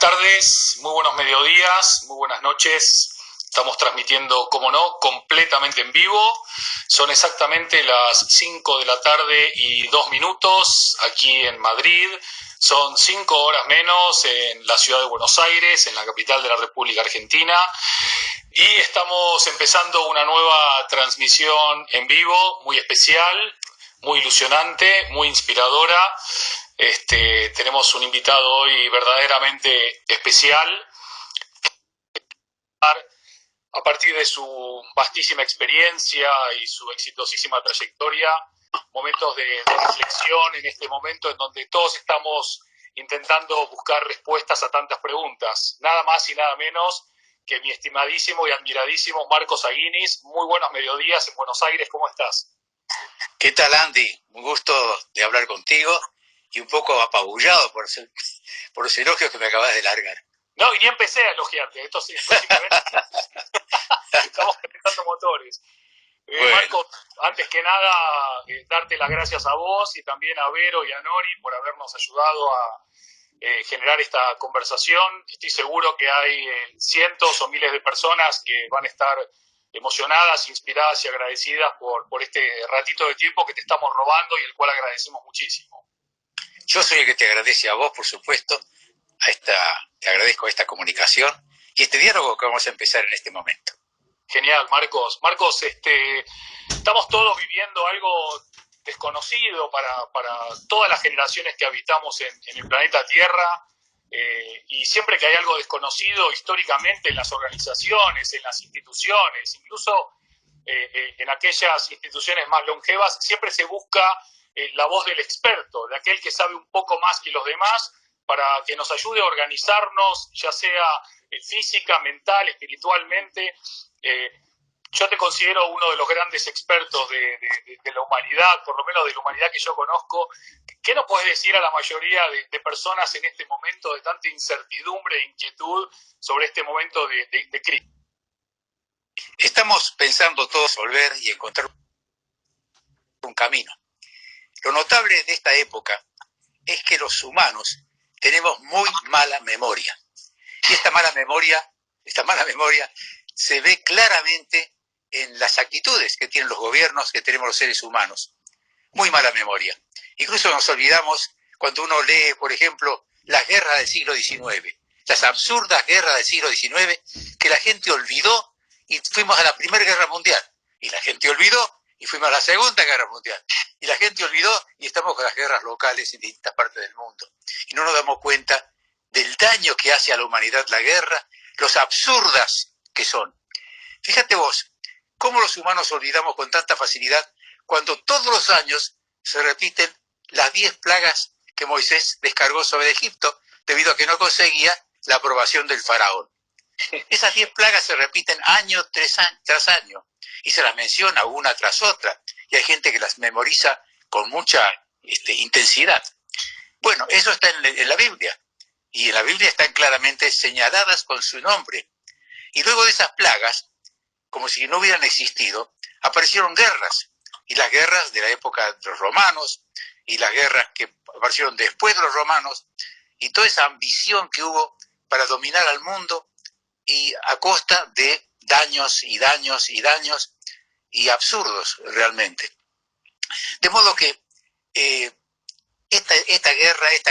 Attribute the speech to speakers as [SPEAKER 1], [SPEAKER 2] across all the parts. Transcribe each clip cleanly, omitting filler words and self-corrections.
[SPEAKER 1] tardes, muy buenos mediodías, muy buenas noches. Estamos transmitiendo, como no, completamente en vivo. Son exactamente las 5 de la tarde y 2 minutos aquí en Madrid. Son 5 horas menos en la ciudad de Buenos Aires, en la capital de la República Argentina. Y estamos empezando una nueva transmisión en vivo, muy especial, muy ilusionante, muy inspiradora. Tenemos un invitado hoy verdaderamente especial. A partir de su vastísima experiencia y su exitosísima trayectoria, momentos de reflexión en este momento en donde todos estamos intentando buscar respuestas a tantas preguntas. Nada más y nada menos que mi estimadísimo y admiradísimo Marcos Aguinis. Muy buenos mediodías en Buenos Aires, ¿cómo estás?
[SPEAKER 2] ¿Qué tal, Andy? Un gusto de hablar contigo y un poco apabullado por los elogios que me acabas de largar.
[SPEAKER 1] No, y ni empecé a elogiarte, esto simplemente estamos calentando motores. Bueno. Marcos, antes que nada, darte las gracias a vos y también a Vero y a Nori por habernos ayudado a generar esta conversación. Estoy seguro que hay cientos o miles de personas que van a estar emocionadas, inspiradas y agradecidas por este ratito de tiempo que te estamos robando y el cual agradecemos muchísimo.
[SPEAKER 2] Yo soy el que te agradece a vos, por supuesto, te agradezco esta comunicación y este diálogo que vamos a empezar en este momento.
[SPEAKER 1] Genial, Marcos. Marcos, estamos todos viviendo algo desconocido para todas las generaciones que habitamos en el planeta Tierra, y siempre que hay algo desconocido históricamente en las organizaciones, en las instituciones, incluso en aquellas instituciones más longevas, siempre se busca la voz del experto, de aquel que sabe un poco más que los demás, para que nos ayude a organizarnos, ya sea física, mental, espiritualmente. Yo te considero uno de los grandes expertos de la humanidad, por lo menos de la humanidad que yo conozco. ¿Qué nos puedes decir a la mayoría de personas en este momento de tanta incertidumbre e inquietud sobre este momento de crisis?
[SPEAKER 2] Estamos pensando todos volver y encontrar un camino. Lo notable de esta época es que los humanos tenemos muy mala memoria. Y esta mala memoria se ve claramente en las actitudes que tienen los gobiernos, que tenemos los seres humanos. Muy mala memoria. Incluso nos olvidamos cuando uno lee, por ejemplo, las guerras del siglo XIX, las absurdas guerras del siglo XIX, que la gente olvidó y fuimos a la Primera Guerra Mundial. Y la gente olvidó y fuimos a la Segunda Guerra Mundial. Y la gente olvidó y estamos con las guerras locales en distintas partes del mundo. Y no nos damos cuenta del daño que hace a la humanidad la guerra, los absurdas que son. Fíjate vos, cómo los humanos olvidamos con tanta facilidad cuando todos los años se repiten las 10 plagas que Moisés descargó sobre Egipto debido a que no conseguía la aprobación del faraón. Esas 10 plagas se repiten año tras año y se las menciona una tras otra y hay gente que las memoriza con mucha intensidad. Bueno, eso está en la Biblia y en la Biblia están claramente señaladas con su nombre. Y luego de esas plagas, como si no hubieran existido, aparecieron guerras. Y las guerras de la época de los romanos, y las guerras que aparecieron después de los romanos, y toda esa ambición que hubo para dominar al mundo, y a costa de daños y daños y daños, y absurdos realmente. De modo que esta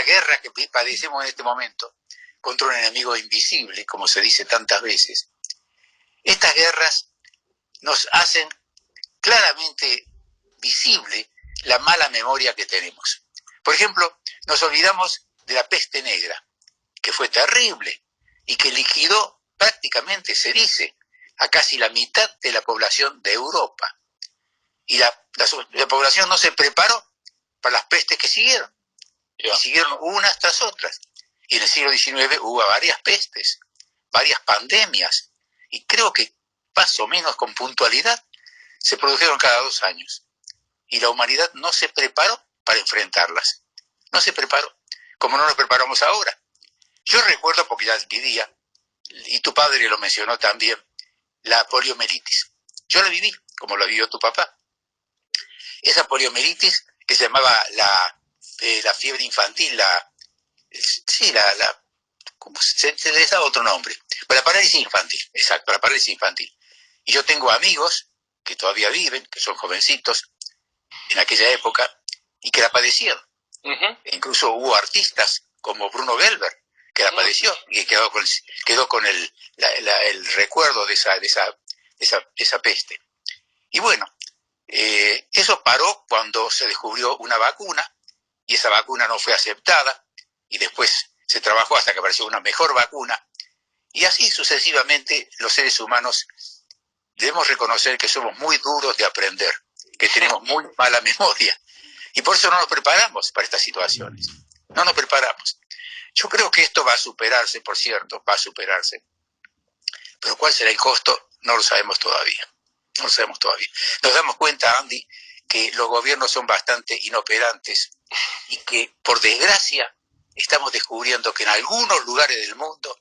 [SPEAKER 2] guerra que padecemos en este momento, contra un enemigo invisible, como se dice tantas veces, estas guerras nos hacen claramente visible la mala memoria que tenemos. Por ejemplo, nos olvidamos de la peste negra, que fue terrible y que liquidó prácticamente, se dice, a casi la mitad de la población de Europa. Y la población no se preparó para las pestes que siguieron. Y siguieron unas tras otras. Y en el siglo XIX hubo varias pestes, varias pandemias. Y creo que más o menos con puntualidad se produjeron cada 2 años. Y la humanidad no se preparó para enfrentarlas. No se preparó, como no nos preparamos ahora. Yo recuerdo, porque ya vivía, y tu padre lo mencionó también, la poliomielitis. Yo la viví, como la vivió tu papá. Esa poliomielitis que se llamaba la fiebre infantil, como se les da otro nombre, pero la parálisis infantil, exacto, la parálisis infantil. Y yo tengo amigos que todavía viven, que son jovencitos en aquella época, y que la padecieron. Incluso hubo artistas como Bruno Gelber, que la padeció y que quedó con el recuerdo de esa peste. Y bueno, eso paró cuando se descubrió una vacuna, y esa vacuna no fue aceptada, y después se trabajó hasta que apareció una mejor vacuna, y así sucesivamente los seres humanos debemos reconocer que somos muy duros de aprender, que tenemos muy mala memoria, y por eso no nos preparamos para estas situaciones, no nos preparamos. Yo creo que esto va a superarse, por cierto, va a superarse, pero ¿cuál será el costo? No lo sabemos todavía, no lo sabemos todavía. Nos damos cuenta, Andy, que los gobiernos son bastante inoperantes y que, por desgracia, estamos descubriendo que en algunos lugares del mundo,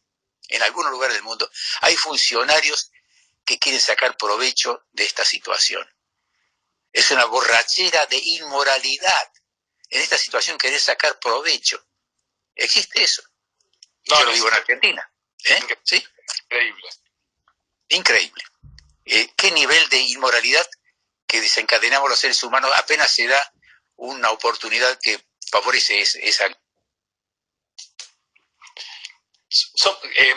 [SPEAKER 2] hay funcionarios que quieren sacar provecho de esta situación. Es una borrachera de inmoralidad. En esta situación querer sacar provecho. ¿Existe eso? Yo lo vivo en Argentina. ¿Sí?
[SPEAKER 1] Increíble.
[SPEAKER 2] Increíble. ¿Qué nivel de inmoralidad que desencadenamos los seres humanos apenas se da una oportunidad que favorece esa?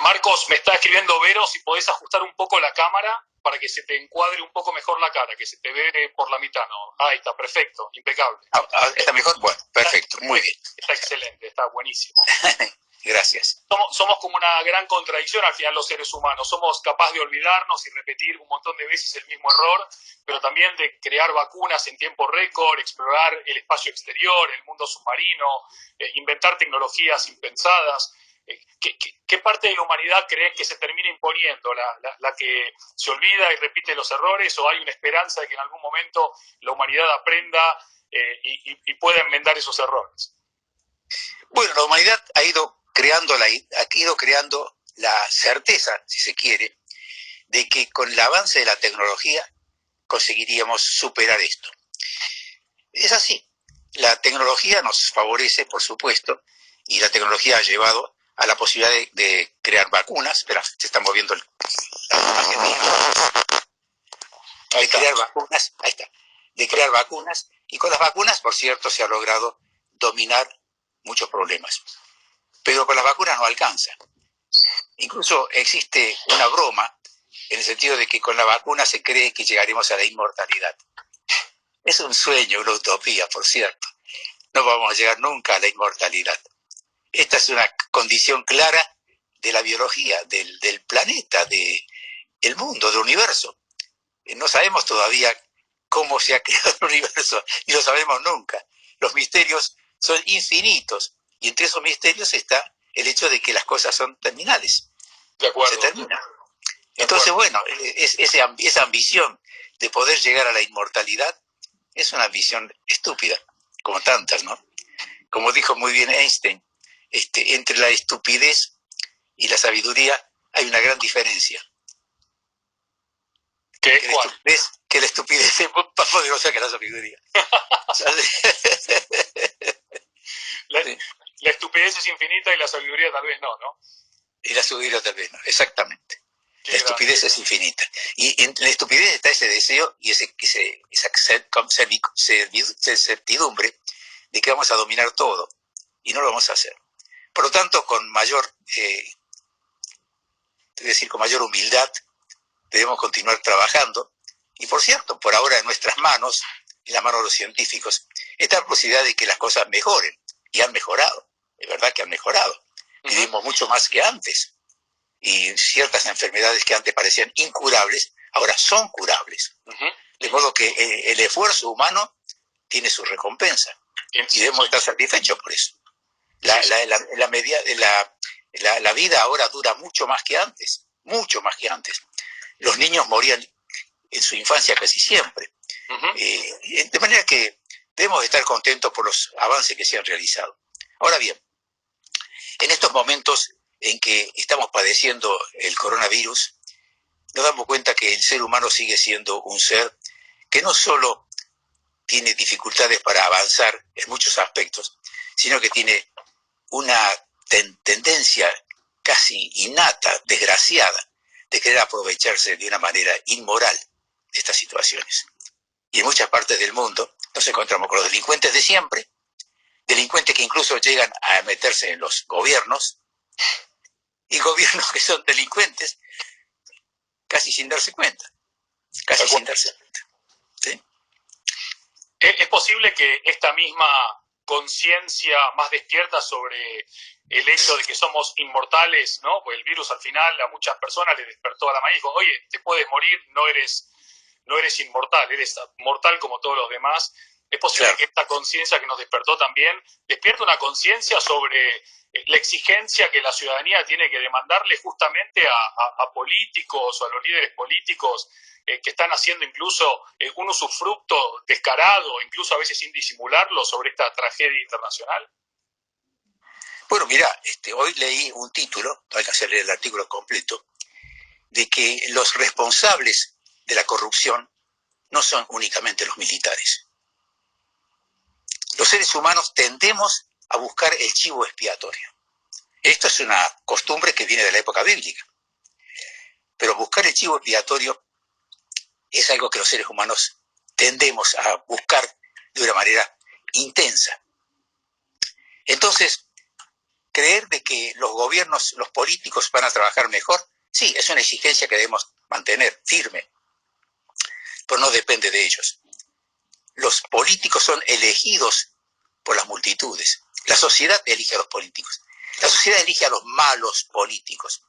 [SPEAKER 1] Marcos, me está escribiendo Vero, si podés ajustar un poco la cámara para que se te encuadre un poco mejor la cara, que se te ve por la mitad, ¿no? Ahí está, perfecto, impecable.
[SPEAKER 2] ¿Está mejor? Bueno, perfecto, muy bien.
[SPEAKER 1] Está excelente, está buenísimo.
[SPEAKER 2] Gracias.
[SPEAKER 1] Somos como una gran contradicción al final los seres humanos. Somos capaces de olvidarnos y repetir un montón de veces el mismo error, pero también de crear vacunas en tiempo récord, explorar el espacio exterior, el mundo submarino, inventar tecnologías impensadas. ¿Qué parte de la humanidad crees que se termina imponiendo? ¿La que se olvida y repite los errores, o hay una esperanza de que en algún momento la humanidad aprenda y pueda enmendar esos errores?
[SPEAKER 2] Bueno, la humanidad ha ido creando la certeza, si se quiere, de que con el avance de la tecnología conseguiríamos superar esto. Es así. La tecnología nos favorece, por supuesto, y la tecnología ha llevado a la posibilidad de crear vacunas. Espera, se está moviendo de crear vacunas, ahí está, de crear vacunas, y con las vacunas, por cierto, se ha logrado dominar muchos problemas. Pero con las vacunas no alcanza. Incluso existe una broma en el sentido de que con la vacuna se cree que llegaremos a la inmortalidad. Es un sueño, una utopía, por cierto. No vamos a llegar nunca a la inmortalidad. Esta es una condición clara de la biología, del planeta, del mundo, del universo. No sabemos todavía cómo se ha creado el universo, ni lo sabemos nunca. Los misterios son infinitos, y entre esos misterios está el hecho de que las cosas son terminales.
[SPEAKER 1] De acuerdo.
[SPEAKER 2] Se termina. Entonces, bueno, esa ambición de poder llegar a la inmortalidad es una ambición estúpida, como tantas, ¿no? Como dijo muy bien Einstein, entre la estupidez y la sabiduría hay una gran diferencia. Que la estupidez es más poderosa que la sabiduría.
[SPEAKER 1] La estupidez es infinita y la sabiduría tal vez no, ¿no?
[SPEAKER 2] Y la sabiduría tal vez no, exactamente. La estupidez es infinita. Y en la estupidez está ese deseo y esa certidumbre de que vamos a dominar todo, y no lo vamos a hacer. Por lo tanto, con mayor humildad, debemos continuar trabajando. Y por cierto, por ahora en nuestras manos, en las manos de los científicos, está la posibilidad de que las cosas mejoren. Y han mejorado. Es verdad que han mejorado. Vivimos mucho más que antes. Y ciertas enfermedades que antes parecían incurables, ahora son curables. De modo que el esfuerzo humano tiene su recompensa. Y debemos estar satisfechos por eso. La vida ahora dura mucho más que antes. Mucho más que antes. Los niños morían en su infancia casi siempre. De manera que debemos estar contentos por los avances que se han realizado. Ahora bien, en estos momentos en que estamos padeciendo el coronavirus, nos damos cuenta que el ser humano sigue siendo un ser que no solo tiene dificultades para avanzar en muchos aspectos, sino que tiene una tendencia casi innata, desgraciada, de querer aprovecharse de una manera inmoral de estas situaciones. Y en muchas partes del mundo nos encontramos con los delincuentes de siempre, delincuentes que incluso llegan a meterse en los gobiernos, y gobiernos que son delincuentes casi sin darse cuenta, casi sin darse cuenta. ¿Sí?
[SPEAKER 1] ¿Es posible que esta misma conciencia más despierta sobre el hecho de que somos inmortales, ¿no? Pues el virus al final a muchas personas les despertó a la maíz, dijo, oye, te puedes morir, no eres inmortal, eres mortal como todos los demás. Es posible claro que esta conciencia que nos despertó también despierta una conciencia sobre la exigencia que la ciudadanía tiene que demandarle justamente a políticos o a los líderes políticos que están haciendo incluso un usufructo descarado, incluso a veces sin disimularlo, sobre esta tragedia internacional.
[SPEAKER 2] Bueno, mira, hoy leí un título, no hay que hacer el artículo completo, de que los responsables de la corrupción no son únicamente los militares. Los seres humanos tendemos a buscar el chivo expiatorio. Esto es una costumbre que viene de la época bíblica. Pero buscar el chivo expiatorio es algo que los seres humanos tendemos a buscar de una manera intensa. Entonces, creer de que los gobiernos, los políticos van a trabajar mejor, sí, es una exigencia que debemos mantener firme, pero no depende de ellos. Los políticos son elegidos por las multitudes. La sociedad elige a los políticos. La sociedad elige a los malos políticos.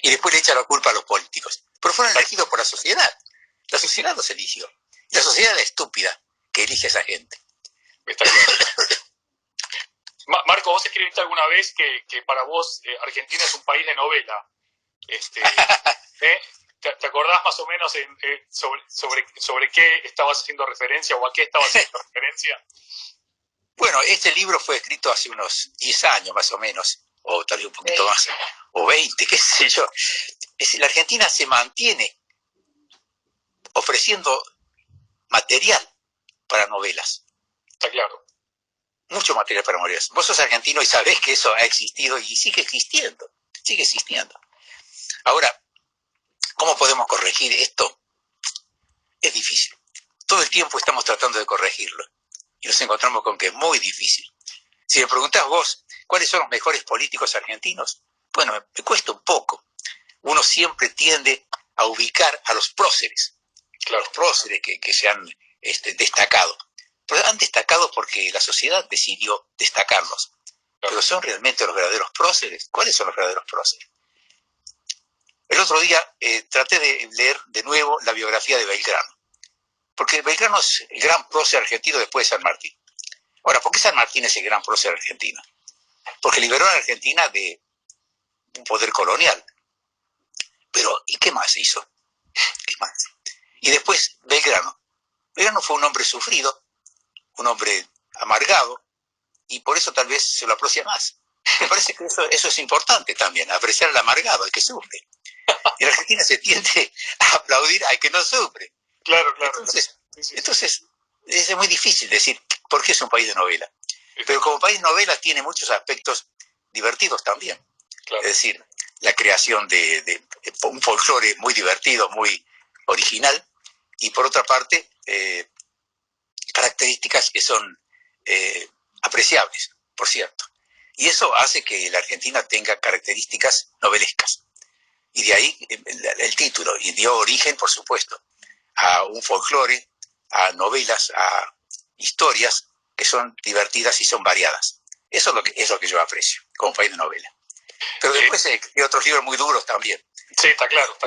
[SPEAKER 2] Y después le echa la culpa a los políticos. Pero fueron elegidos por la sociedad. La sociedad los eligió. La sociedad es estúpida que elige a esa gente.
[SPEAKER 1] Está claro. Marco, vos escribiste alguna vez que para vos Argentina es un país de novela. ¿Te acordás más o menos sobre qué estabas haciendo referencia o a qué estabas haciendo referencia?
[SPEAKER 2] Bueno, este libro fue escrito hace unos 10 años más o menos, o tal vez un poquito más, o 20, qué sé yo. Es decir, la Argentina se mantiene ofreciendo material para novelas.
[SPEAKER 1] Está claro.
[SPEAKER 2] Mucho material para novelas. Vos sos argentino y sabés que eso ha existido y sigue existiendo. Sigue existiendo. Ahora, ¿cómo podemos corregir esto? Es difícil. Todo el tiempo estamos tratando de corregirlo. Y nos encontramos con que es muy difícil. Si me preguntás vos, ¿cuáles son los mejores políticos argentinos? Bueno, me cuesta un poco. Uno siempre tiende a ubicar a los próceres. Claro. Los próceres que se han destacado. Pero han destacado porque la sociedad decidió destacarlos. Claro. Pero ¿son realmente los verdaderos próceres? ¿Cuáles son los verdaderos próceres? El otro día traté de leer de nuevo la biografía de Belgrano. Porque Belgrano es el gran prócer argentino después de San Martín. Ahora, ¿por qué San Martín es el gran prócer argentino? Porque liberó a la Argentina de un poder colonial. Pero, ¿y qué más hizo? ¿Qué más? Y después, Belgrano. Belgrano fue un hombre sufrido, un hombre amargado, y por eso tal vez se lo aprecia más. Me parece que eso es importante también, apreciar al amargado, al que sufre. En Argentina se tiende a aplaudir al que no sufre.
[SPEAKER 1] Claro.
[SPEAKER 2] Entonces, es muy difícil decir por qué es un país de novela. Pero como país de novela tiene muchos aspectos divertidos también. Claro. Es decir, la creación de un folclore muy divertido, muy original, y por otra parte, características que son apreciables, por cierto. Y eso hace que la Argentina tenga características novelescas. Y de ahí el título, y dio origen, por supuesto, a un folclore, a novelas, a historias que son divertidas y son variadas. Eso es lo que yo aprecio como país de novela. Pero después hay otros libros muy duros también.
[SPEAKER 1] Sí, está claro.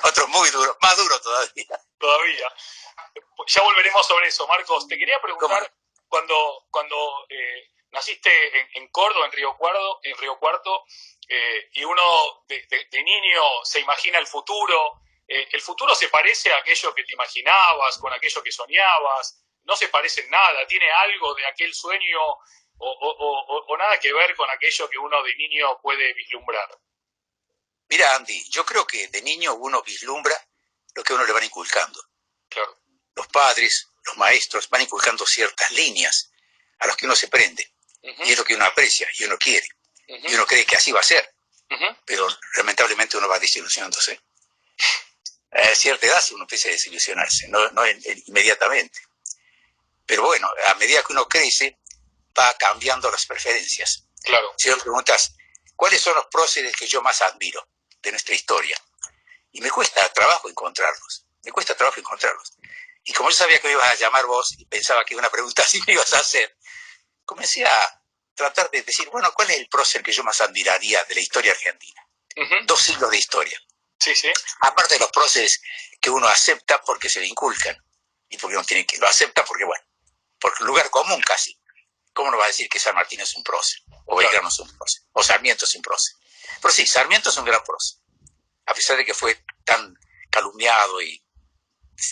[SPEAKER 2] Otros muy duros, más duros todavía.
[SPEAKER 1] Ya volveremos sobre eso. Marcos, te quería preguntar, cuando naciste en Córdoba, en Río Cuarto, y uno de niño se imagina el futuro. ¿El futuro se parece a aquello que te imaginabas, con aquello que soñabas? ¿No se parece en nada? ¿Tiene algo de aquel sueño o nada que ver con aquello que uno de niño puede vislumbrar?
[SPEAKER 2] Mira, Andy, yo creo que de niño uno vislumbra lo que a uno le van inculcando.
[SPEAKER 1] Claro.
[SPEAKER 2] Los padres, los maestros van inculcando ciertas líneas a las que uno se prende. Uh-huh. Y es lo que uno aprecia y uno quiere. y uno cree que así va a ser,
[SPEAKER 1] Ujú.
[SPEAKER 2] pero lamentablemente uno va desilusionándose. A cierta edad uno empieza a desilusionarse, no inmediatamente. Pero bueno, a medida que uno crece, va cambiando las preferencias.
[SPEAKER 1] Claro.
[SPEAKER 2] Si me preguntas, ¿cuáles son los próceres que yo más admiro de nuestra historia? Y me cuesta trabajo encontrarlos. Y como yo sabía que me ibas a llamar vos y pensaba que una pregunta así me ibas a hacer, comencé a tratar de decir, bueno, ¿cuál es el prócer que yo más admiraría de la historia argentina? 2 siglos de historia.
[SPEAKER 1] Sí, sí.
[SPEAKER 2] Aparte de los próceres que uno acepta porque se le inculcan y porque uno tiene que lo acepta porque, bueno, por lugar común casi. ¿Cómo no va a decir que San Martín es un prócer? O Belgrano es un prócer. O Sarmiento es un prócer. Pero sí, Sarmiento es un gran prócer. A pesar de que fue tan calumniado y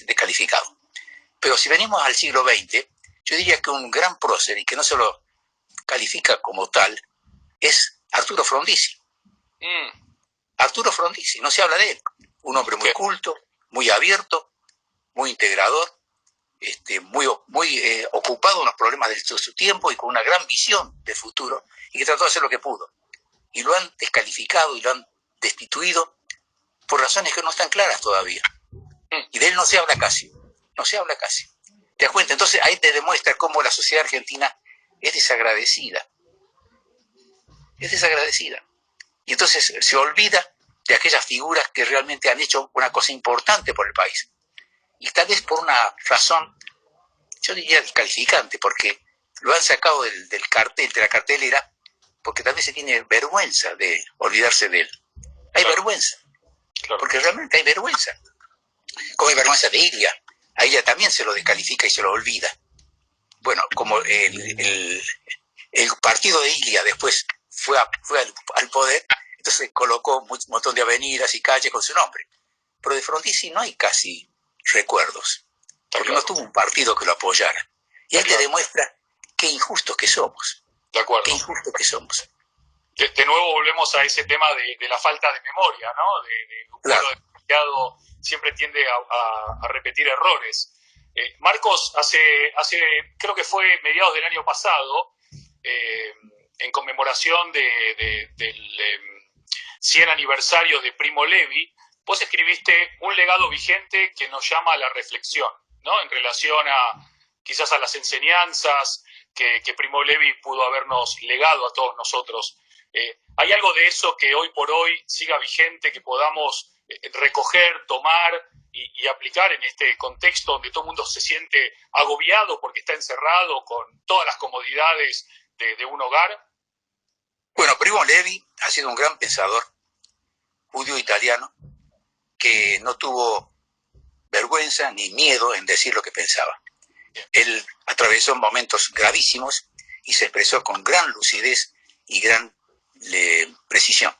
[SPEAKER 2] descalificado. Pero si venimos al siglo XX, yo diría que un gran prócer, y que no se lo califica como tal, es Arturo Frondizi. Arturo Frondizi, no se habla de él. Un hombre muy culto, muy abierto, muy integrador, muy ocupado en los problemas de su tiempo y con una gran visión de futuro, y que trató de hacer lo que pudo. Y lo han descalificado y lo han destituido por razones que no están claras todavía. Y de él no se habla casi. ¿Te das cuenta? Entonces ahí te demuestra cómo la sociedad argentina es desagradecida. Y entonces se olvida de aquellas figuras que realmente han hecho una cosa importante por el país. Y tal vez por una razón, yo diría descalificante, porque lo han sacado del cartel, de la cartelera, porque tal vez se tiene vergüenza de olvidarse de él. Hay vergüenza, porque realmente hay vergüenza. Como hay vergüenza de Ilia, a ella también se lo descalifica y se lo olvida. Bueno, como el partido de Ilia después fue al poder, entonces colocó un montón de avenidas y calles con su nombre. Pero de Frondizi no hay casi recuerdos, porque no tuvo un partido que lo apoyara. Y ahí te demuestra qué injustos que somos.
[SPEAKER 1] De acuerdo.
[SPEAKER 2] Qué injustos que somos.
[SPEAKER 1] De nuevo volvemos a ese tema de la falta de memoria, ¿no? De un pueblo desconfiado siempre tiende a repetir errores. Marcos, creo que fue mediados del año pasado, en conmemoración del 100 aniversario de Primo Levi, vos escribiste un legado vigente que nos llama a la reflexión, ¿no? En relación quizás a las enseñanzas que Primo Levi pudo habernos legado a todos nosotros. ¿Hay algo de eso que hoy por hoy siga vigente, que podamos recoger, tomar y aplicar en este contexto donde todo el mundo se siente agobiado porque está encerrado con todas las comodidades de un hogar?
[SPEAKER 2] Bueno, Primo Levi ha sido un gran pensador judío italiano que no tuvo vergüenza ni miedo en decir lo que pensaba. Él atravesó momentos gravísimos y se expresó con gran lucidez y gran precisión.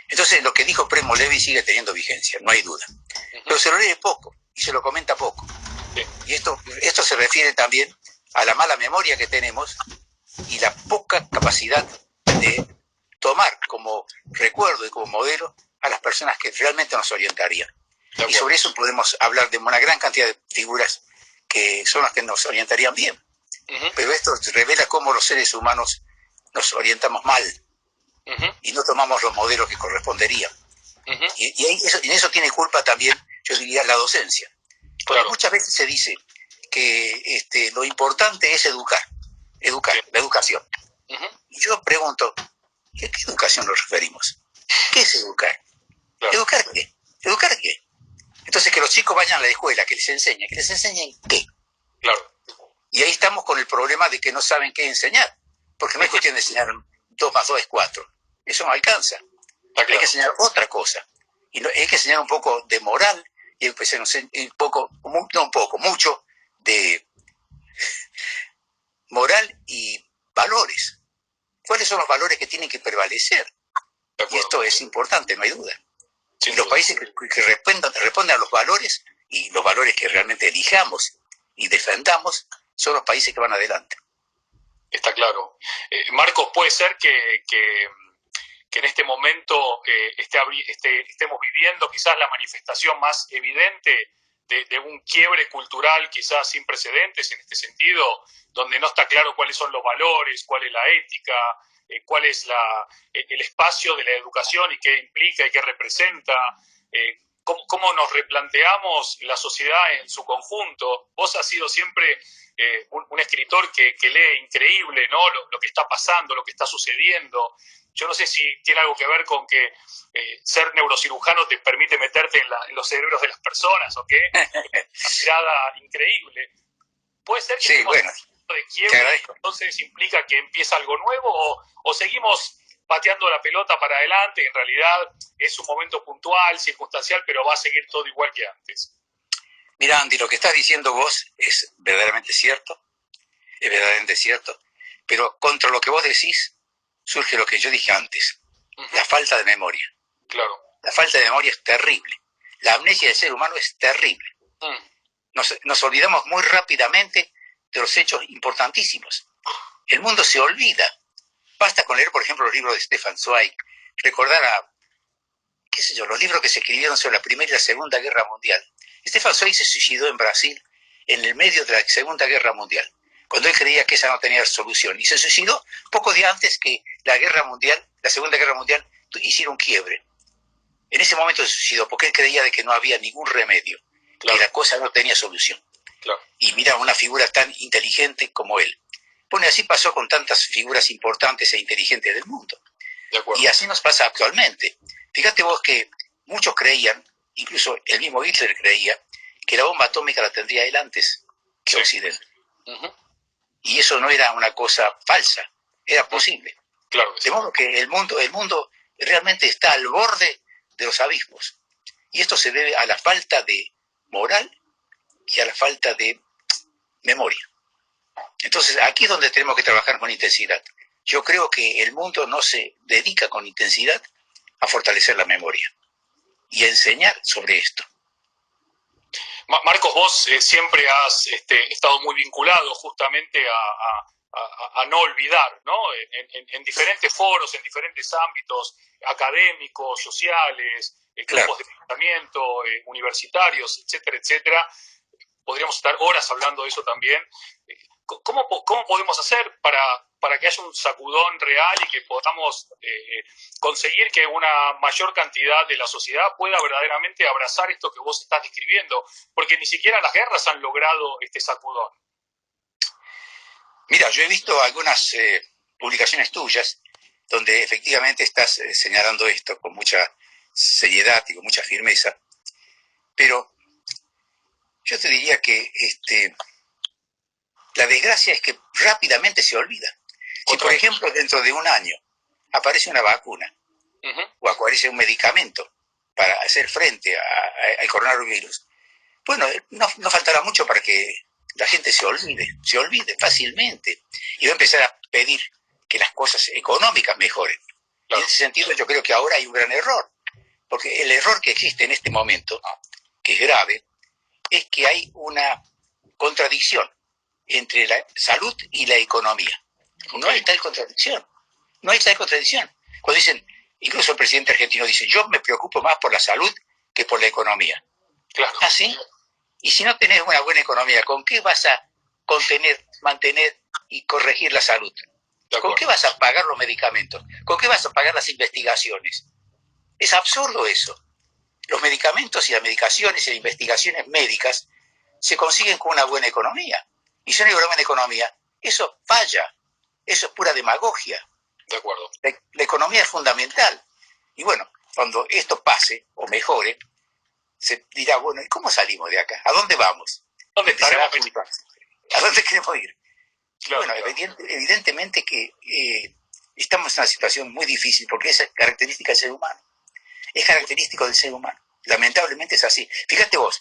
[SPEAKER 2] Entonces lo que dijo Primo Levi sigue teniendo vigencia, no hay duda. Pero se lo lee poco y se lo comenta poco. Y esto se refiere también a la mala memoria que tenemos y la poca capacidad de tomar como recuerdo y como modelo a las personas que realmente nos orientarían. Y sobre eso podemos hablar de una gran cantidad de figuras que son las que nos orientarían bien. Pero esto revela cómo los seres humanos nos orientamos mal y no tomamos los modelos que corresponderían. Y en eso tiene culpa también, yo diría, la docencia. Porque muchas veces se dice que lo importante es educar, la educación. Y yo pregunto, ¿a qué educación nos referimos? ¿Qué es educar? ¿Educar qué? ¿Educar qué? Entonces que los chicos vayan a la escuela, que les enseñen qué. Y ahí estamos con el problema de que no saben qué enseñar, porque no es cuestión de enseñar 2 más 2 es 4, eso no alcanza. Hay que enseñar otra cosa, y hay que enseñar un poco de moral, y mucho de moral y valores. ¿Cuáles son los valores que tienen que prevalecer? Y esto es importante, no hay duda. Y los países que respondan a los valores, y los valores que realmente elijamos y defendamos, son los países que van adelante.
[SPEAKER 1] Está claro. Marcos, puede ser que en este momento estemos viviendo quizás la manifestación más evidente de un quiebre cultural quizás sin precedentes en este sentido, donde no está claro cuáles son los valores, cuál es la ética, cuál es el espacio de la educación y qué implica y qué representa, cómo nos replanteamos la sociedad en su conjunto. Vos has sido siempre un escritor que lee increíble, ¿no? Lo que está pasando, lo que está sucediendo. Yo no sé si tiene algo que ver con que ser neurocirujano te permite meterte en los cerebros de las personas, ¿o qué? Una mirada increíble. ¿Puede ser que
[SPEAKER 2] sí, bueno,
[SPEAKER 1] de quiebre entonces implica que empieza algo nuevo o seguimos pateando la pelota para adelante y en realidad es un momento puntual, circunstancial, pero va a seguir todo igual que antes?
[SPEAKER 2] Mira, Andy, lo que estás diciendo vos es verdaderamente cierto, pero contra lo que vos decís surge lo que yo dije antes, la falta de memoria.
[SPEAKER 1] Claro.
[SPEAKER 2] La falta de memoria es terrible. La amnesia del ser humano es terrible. Nos olvidamos muy rápidamente de los hechos importantísimos. El mundo se olvida. Basta con leer, por ejemplo, los libros de Stefan Zweig, recordar qué sé yo, los libros que se escribieron sobre la Primera y la Segunda Guerra Mundial. Stefan Zweig se suicidó en Brasil en el medio de la Segunda Guerra Mundial, cuando él creía que esa no tenía solución. Y se suicidó pocos días antes que la Segunda Guerra Mundial, hiciera un quiebre. En ese momento se suicidó porque él creía de que no había ningún remedio, claro, que la cosa no tenía solución. Claro. Y mira, una figura tan inteligente como él. Bueno, así pasó con tantas figuras importantes e inteligentes del mundo. De acuerdo. Y así nos pasa actualmente. Fíjate vos que muchos creían, incluso el mismo Hitler creía, que la bomba atómica la tendría él antes que Occidente. Y eso no era una cosa falsa, era posible. Claro que sí. De modo que el mundo realmente está al borde de los abismos. Y esto se debe a la falta de moral y a la falta de memoria. Entonces, aquí es donde tenemos que trabajar con intensidad. Yo creo que el mundo no se dedica con intensidad a fortalecer la memoria y a enseñar sobre esto.
[SPEAKER 1] Marcos, vos siempre has estado muy vinculado justamente a no olvidar, ¿no? En diferentes foros, en diferentes ámbitos académicos, sociales, grupos de pensamiento, universitarios, etcétera, etcétera. Podríamos estar horas hablando de eso también. ¿Cómo podemos hacer para que haya un sacudón real y que podamos conseguir que una mayor cantidad de la sociedad pueda verdaderamente abrazar esto que vos estás describiendo? Porque ni siquiera las guerras han logrado este sacudón.
[SPEAKER 2] Mira, yo he visto algunas publicaciones tuyas donde efectivamente estás señalando esto con mucha seriedad y con mucha firmeza, pero yo te diría que la desgracia es que rápidamente se olvida. Si, por ejemplo, dentro de un año aparece una vacuna o aparece un medicamento para hacer frente al coronavirus, bueno, no faltará mucho para que la gente se olvide fácilmente y va a empezar a pedir que las cosas económicas mejoren. Claro. Y en ese sentido yo creo que ahora hay un gran error, porque el error que existe en este momento, que es grave, es que hay una contradicción entre la salud y la economía. No hay tal contradicción. Cuando dicen, incluso el presidente argentino dice, yo me preocupo más por la salud que por la economía. Claro. ¿Así? Y si no tenés una buena economía, ¿con qué vas a contener, mantener y corregir la salud? ¿Con qué vas a pagar los medicamentos? ¿Con qué vas a pagar las investigaciones? Es absurdo eso. Los medicamentos y las medicaciones y las investigaciones médicas se consiguen con una buena economía. Y si no hay una buena economía, eso falla. Eso es pura demagogia.
[SPEAKER 1] De acuerdo.
[SPEAKER 2] La economía es fundamental. Y bueno, cuando esto pase o mejore, se dirá, bueno, ¿y cómo salimos de acá? ¿A dónde vamos?
[SPEAKER 1] ¿Dónde estaremos?
[SPEAKER 2] ¿A dónde queremos ir?
[SPEAKER 1] Claro,
[SPEAKER 2] bueno,
[SPEAKER 1] claro.
[SPEAKER 2] Evidentemente que estamos en una situación muy difícil porque es característica del ser humano. Es característico del ser humano. Lamentablemente es así. Fíjate vos,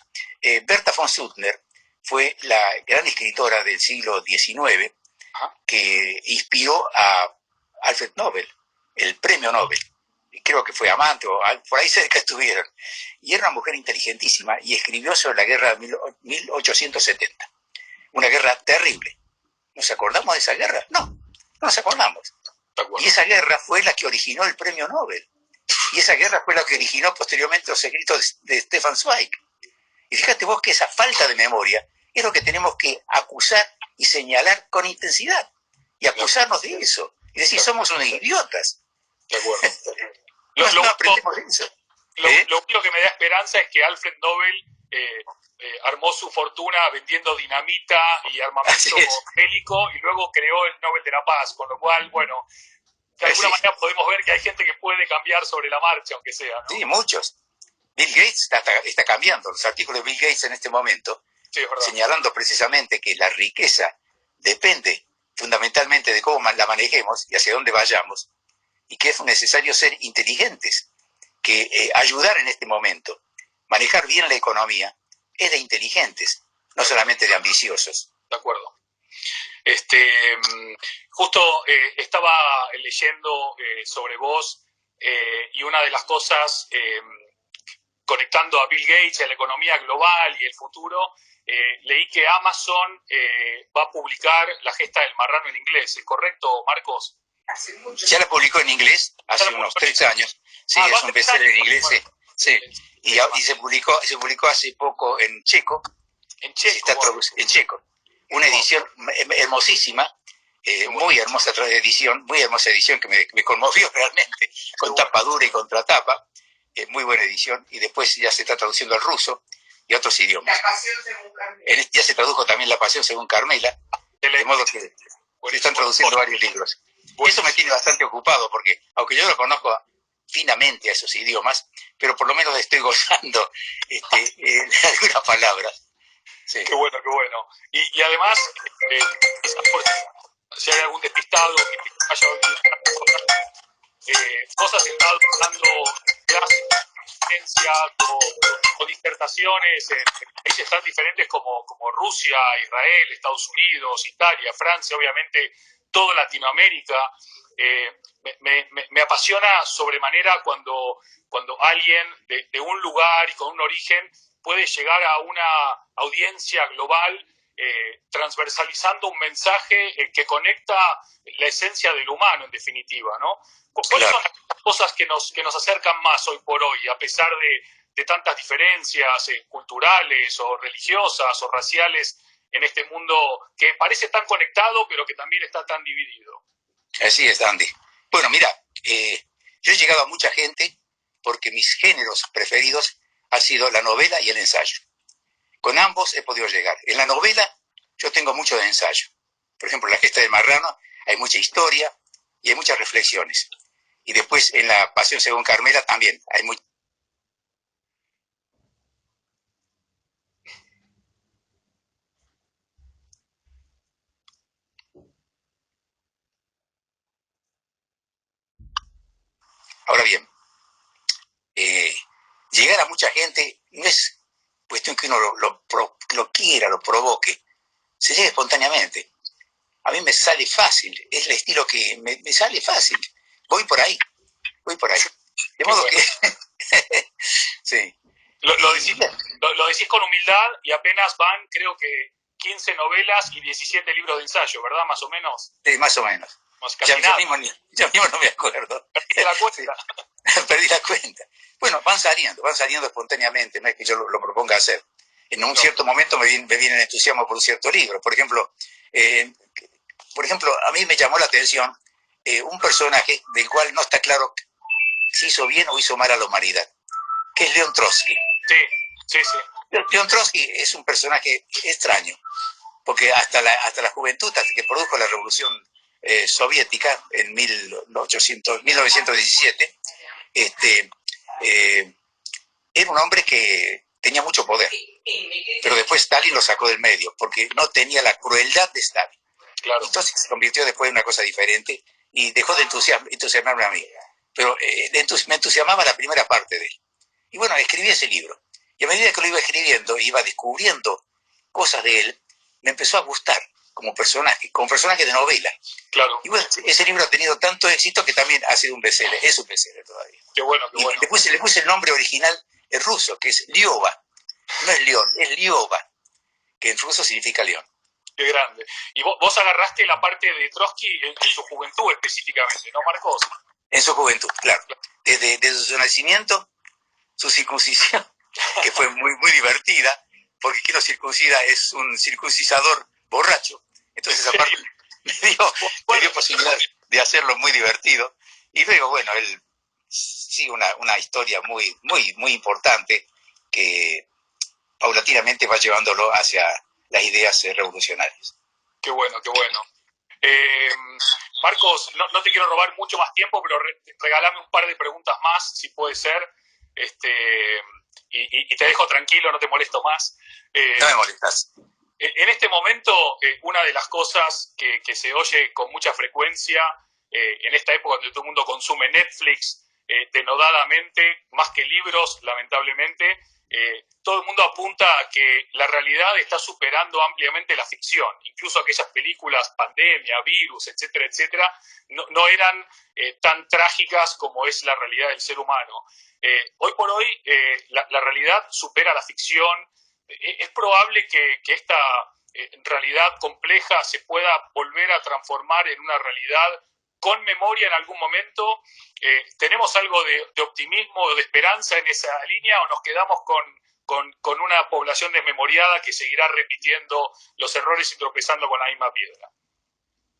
[SPEAKER 2] Berta von Suttner fue la gran escritora del siglo XIX que inspiró a Alfred Nobel, el premio Nobel. Creo que fue amante o por ahí cerca estuvieron. Y era una mujer inteligentísima y escribió sobre la guerra de 1870. Una guerra terrible. ¿Nos acordamos de esa guerra? No nos acordamos. Y esa guerra fue la que originó el premio Nobel. Y esa guerra fue la que originó posteriormente los escritos de Stefan Zweig. Y fíjate vos que esa falta de memoria es lo que tenemos que acusar y señalar con intensidad. Y acusarnos de eso. Y decís, somos unos idiotas.
[SPEAKER 1] De acuerdo.
[SPEAKER 2] No aprendemos eso.
[SPEAKER 1] Lo único que me da esperanza es que Alfred Nobel armó su fortuna vendiendo dinamita y armamento bélico y luego creó el Nobel de la Paz, con lo cual, bueno, de alguna manera podemos ver que hay gente que puede cambiar sobre la marcha, aunque sea, ¿no?
[SPEAKER 2] Sí, muchos. Bill Gates está cambiando. Los artículos de Bill Gates en este momento, señalando precisamente que la riqueza depende fundamentalmente de cómo la manejemos y hacia dónde vayamos, y que es necesario ser inteligentes, que ayudar en este momento, manejar bien la economía, es de inteligentes, no solamente de ambiciosos.
[SPEAKER 1] De acuerdo. Justo estaba leyendo sobre vos y una de las cosas, conectando a Bill Gates, a la economía global y el futuro, leí que Amazon va a publicar La gesta del marrano en inglés. ¿Es correcto, Marcos?
[SPEAKER 2] Ya la publicó en inglés hace unos 3 años. Sí, es un bestseller en inglés. Bueno, sí. Y se publicó hace poco en checo.
[SPEAKER 1] En checo.
[SPEAKER 2] En checo. Una edición hermosísima, muy hermosa edición que me conmovió realmente, con tapa dura y contratapa. Muy buena edición. Y después ya se está traduciendo al ruso y a otros idiomas.
[SPEAKER 3] La Pasión según Carmela.
[SPEAKER 2] Ya se tradujo también La Pasión según Carmela, de modo que se están traduciendo varios libros. Eso me tiene bastante ocupado porque, aunque yo lo conozco finamente a esos idiomas, pero por lo menos estoy gozando algunas palabras. Sí.
[SPEAKER 1] Qué bueno, qué bueno. Y además, si hay algún despistado que haya oído vos has estado dando clases o disertaciones en países tan diferentes como Rusia, Israel, Estados Unidos, Italia, Francia, obviamente toda Latinoamérica. Me apasiona sobremanera cuando alguien de un lugar y con un origen puede llegar a una audiencia global, transversalizando un mensaje que conecta la esencia del humano, en definitiva, ¿no? ¿Cuáles son las cosas que nos acercan más hoy por hoy, a pesar de tantas diferencias culturales o religiosas o raciales en este mundo que parece tan conectado, pero que también está tan dividido?
[SPEAKER 2] Así es, Andy. Bueno, mira, yo he llegado a mucha gente porque mis géneros preferidos han sido la novela y el ensayo. Con ambos he podido llegar. En la novela yo tengo mucho de ensayo. Por ejemplo, en La gesta del marrano hay mucha historia y hay muchas reflexiones. Y después en La Pasión según Carmela también hay mucho. Ahora bien, llegar a mucha gente no es cuestión que uno lo quiera, lo provoque. Se llega espontáneamente. A mí me sale fácil, es el estilo que me sale fácil. Voy por ahí. De modo que... sí.
[SPEAKER 1] Lo decís con humildad y apenas van, creo que 15 novelas y 17 libros de ensayo, ¿verdad? Más o menos.
[SPEAKER 2] Sí, más o menos. Yo mismo no me acuerdo.
[SPEAKER 1] ¿Perdiste la cuenta?
[SPEAKER 2] Perdí la cuenta. Bueno, van saliendo espontáneamente, no es que yo lo proponga hacer. En un cierto momento me viene el entusiasmo por un cierto libro. Por ejemplo, a mí me llamó la atención un personaje del cual no está claro si hizo bien o hizo mal a la humanidad, que es León Trotsky.
[SPEAKER 1] Sí.
[SPEAKER 2] León Trotsky es un personaje extraño, porque hasta la juventud, hasta que produjo la revolución soviética en 1917, era un hombre que tenía mucho poder, pero después Stalin lo sacó del medio, porque no tenía la crueldad de Stalin.
[SPEAKER 1] Claro.
[SPEAKER 2] Entonces se convirtió después en una cosa diferente y dejó de entusiasmarme a mí. Pero me entusiasmaba la primera parte de él. Y bueno, escribí ese libro. Y a medida que lo iba escribiendo, iba descubriendo cosas de él, me empezó a gustar como personaje de novela.
[SPEAKER 1] Claro.
[SPEAKER 2] Y bueno, ese libro ha tenido tanto éxito que también ha sido un bestseller, es un bestseller todavía.
[SPEAKER 1] Qué bueno.
[SPEAKER 2] Le puse el nombre original en ruso, que es Lyova. No es León, es Lyova, que en ruso significa león.
[SPEAKER 1] Qué grande. Y vos agarraste la parte de Trotsky en su juventud específicamente, ¿no, Marcos?
[SPEAKER 2] En su juventud, claro. Desde su nacimiento, su circuncisión, que fue muy, muy divertida, porque quien lo circuncida es un circuncisador borracho. Entonces, aparte, me dio posibilidad de hacerlo muy divertido. Y luego, bueno, él sigue una historia muy, muy, muy importante que paulatinamente va llevándolo hacia las ideas revolucionarias.
[SPEAKER 1] Qué bueno, qué bueno. Marcos, no te quiero robar mucho más tiempo, pero regálame un par de preguntas más, si puede ser. Y te dejo tranquilo, no te molesto más.
[SPEAKER 2] No me molestas.
[SPEAKER 1] En este momento, una de las cosas que se oye con mucha frecuencia en esta época donde todo el mundo consume Netflix denodadamente, más que libros, lamentablemente, todo el mundo apunta a que la realidad está superando ampliamente la ficción. Incluso aquellas películas, pandemia, virus, etcétera, etcétera, no eran tan trágicas como es la realidad del ser humano. Hoy por hoy, la realidad supera la ficción. Es probable que esta realidad compleja se pueda volver a transformar en una realidad con memoria en algún momento. ¿Tenemos algo de optimismo o de esperanza en esa línea o nos quedamos con una población desmemoriada que seguirá repitiendo los errores y tropezando con la misma piedra?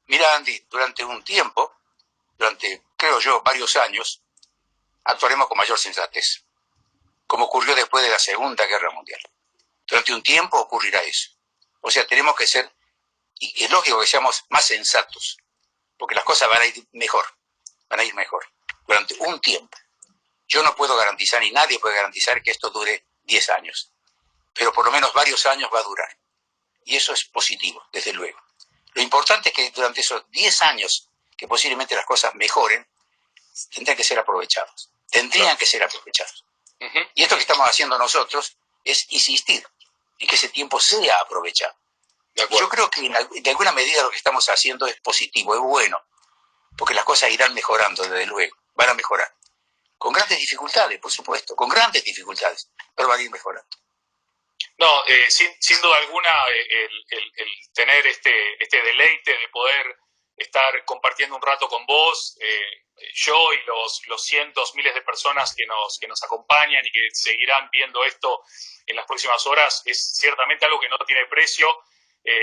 [SPEAKER 2] Mira, Andy, durante un tiempo, creo yo, varios años, actuaremos con mayor sensatez, como ocurrió después de la Segunda Guerra Mundial. Durante un tiempo ocurrirá eso. O sea, tenemos que ser, y es lógico que seamos más sensatos, porque las cosas van a ir mejor, durante un tiempo. Yo no puedo garantizar, ni nadie puede garantizar que esto dure 10 años, pero por lo menos varios años va a durar. Y eso es positivo, desde luego. Lo importante es que durante esos 10 años, que posiblemente las cosas mejoren, tendrían que ser aprovechados. Y esto que estamos haciendo nosotros es insistir en que ese tiempo sea aprovechado. Yo creo que de alguna medida lo que estamos haciendo es positivo, es bueno, porque las cosas irán mejorando, desde luego, van a mejorar. Con grandes dificultades, por supuesto, pero van a ir mejorando.
[SPEAKER 1] No, sin duda alguna, el tener este deleite de poder estar compartiendo un rato con vos, yo y los cientos, miles de personas que nos acompañan y que seguirán viendo esto en las próximas horas, es ciertamente algo que no tiene precio.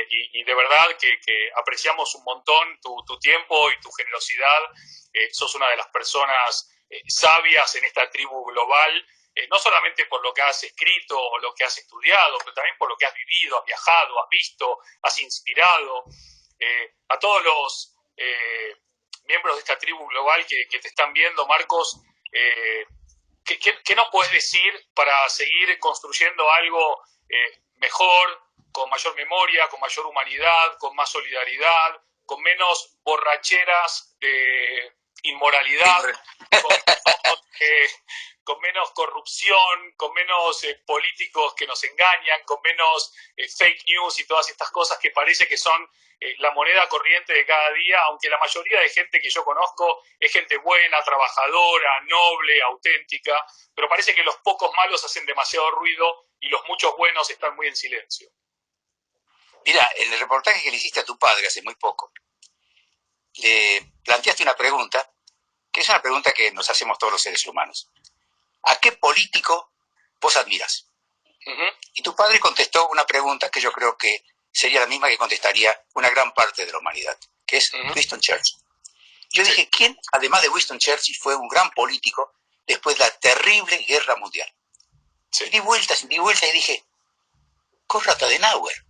[SPEAKER 1] Y de verdad que apreciamos un montón tu tiempo y tu generosidad. Sos una de las personas sabias en esta tribu global, no solamente por lo que has escrito o lo que has estudiado, pero también por lo que has vivido, has viajado, has visto, has inspirado. A todos los miembros de esta tribu global que te están viendo, Marcos, ¿qué nos puedes decir para seguir construyendo algo mejor, con mayor memoria, con mayor humanidad, con más solidaridad, con menos borracheras de inmoralidad, con menos corrupción, con menos políticos que nos engañan, con menos fake news y todas estas cosas que parece que son la moneda corriente de cada día, aunque la mayoría de gente que yo conozco es gente buena, trabajadora, noble, auténtica, pero parece que los pocos malos hacen demasiado ruido y los muchos buenos están muy en silencio.
[SPEAKER 2] Mira, en el reportaje que le hiciste a tu padre hace muy poco, le planteaste una pregunta, que es una pregunta que nos hacemos todos los seres humanos. ¿A qué político vos admiras? Y tu padre contestó una pregunta que yo creo que sería la misma que contestaría una gran parte de la humanidad, que es Winston Churchill. Yo dije, ¿quién, además de Winston Churchill, fue un gran político después de la terrible guerra mundial? Sí. Y di vueltas y dije, Konrad Adenauer,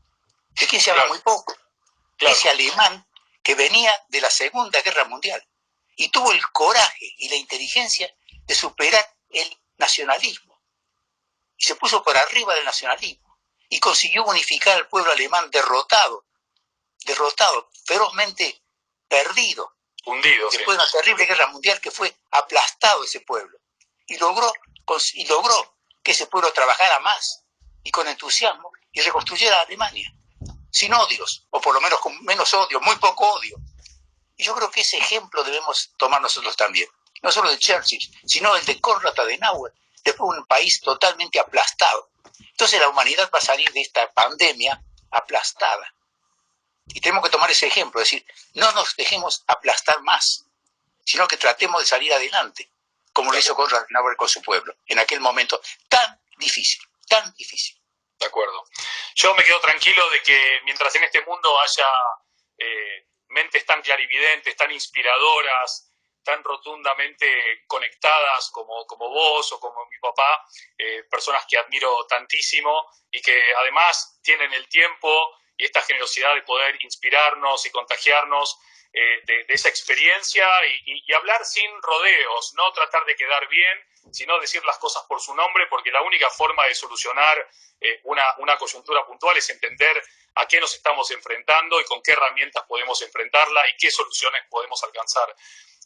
[SPEAKER 2] de quien se habla muy poco. Ese alemán que venía de la Segunda Guerra Mundial y tuvo el coraje y la inteligencia de superar el nacionalismo. Y se puso por arriba del nacionalismo y consiguió unificar al pueblo alemán derrotado, ferozmente perdido.
[SPEAKER 1] Hundido,
[SPEAKER 2] después de una terrible guerra mundial que fue aplastado ese pueblo. Y logró que ese pueblo trabajara más y con entusiasmo y reconstruyera a Alemania. Sin odios, o por lo menos con menos odio, muy poco odio. Y yo creo que ese ejemplo debemos tomar nosotros también. No solo de Churchill, sino el de Konrad Adenauer, después de un país totalmente aplastado. Entonces la humanidad va a salir de esta pandemia aplastada. Y tenemos que tomar ese ejemplo, es decir, no nos dejemos aplastar más, sino que tratemos de salir adelante, como lo hizo Konrad Adenauer con su pueblo, en aquel momento tan difícil, tan difícil.
[SPEAKER 1] De acuerdo. Yo me quedo tranquilo de que mientras en este mundo haya mentes tan clarividentes, tan inspiradoras, tan rotundamente conectadas como vos o como mi papá, personas que admiro tantísimo y que además tienen el tiempo y esta generosidad de poder inspirarnos y contagiarnos de esa experiencia y hablar sin rodeos, no tratar de quedar bien, sino decir las cosas por su nombre, porque la única forma de solucionar una coyuntura puntual es entender a qué nos estamos enfrentando y con qué herramientas podemos enfrentarla y qué soluciones podemos alcanzar.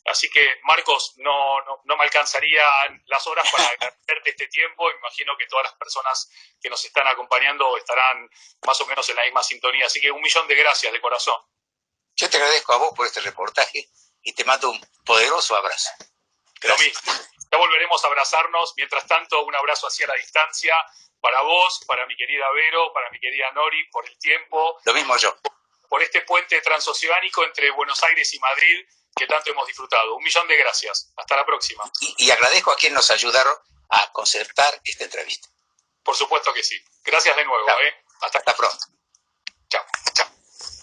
[SPEAKER 1] Así que, Marcos, no me alcanzarían las horas para agradecerte este tiempo. Me imagino que todas las personas que nos están acompañando estarán más o menos en la misma sintonía. Así que 1.000.000 de gracias de corazón.
[SPEAKER 2] Yo te agradezco a vos por este reportaje y te mando un poderoso abrazo.
[SPEAKER 1] Lo mismo. Ya volveremos a abrazarnos. Mientras tanto, un abrazo hacia la distancia para vos, para mi querida Vero, para mi querida Nori, por el tiempo.
[SPEAKER 2] Lo mismo yo.
[SPEAKER 1] Por este puente transoceánico entre Buenos Aires y Madrid que tanto hemos disfrutado. 1.000.000 de gracias. Hasta la próxima.
[SPEAKER 2] Y agradezco a quienes nos ayudaron a concertar esta entrevista.
[SPEAKER 1] Por supuesto que sí. Gracias de nuevo.
[SPEAKER 2] Claro.
[SPEAKER 1] Hasta
[SPEAKER 2] pronto.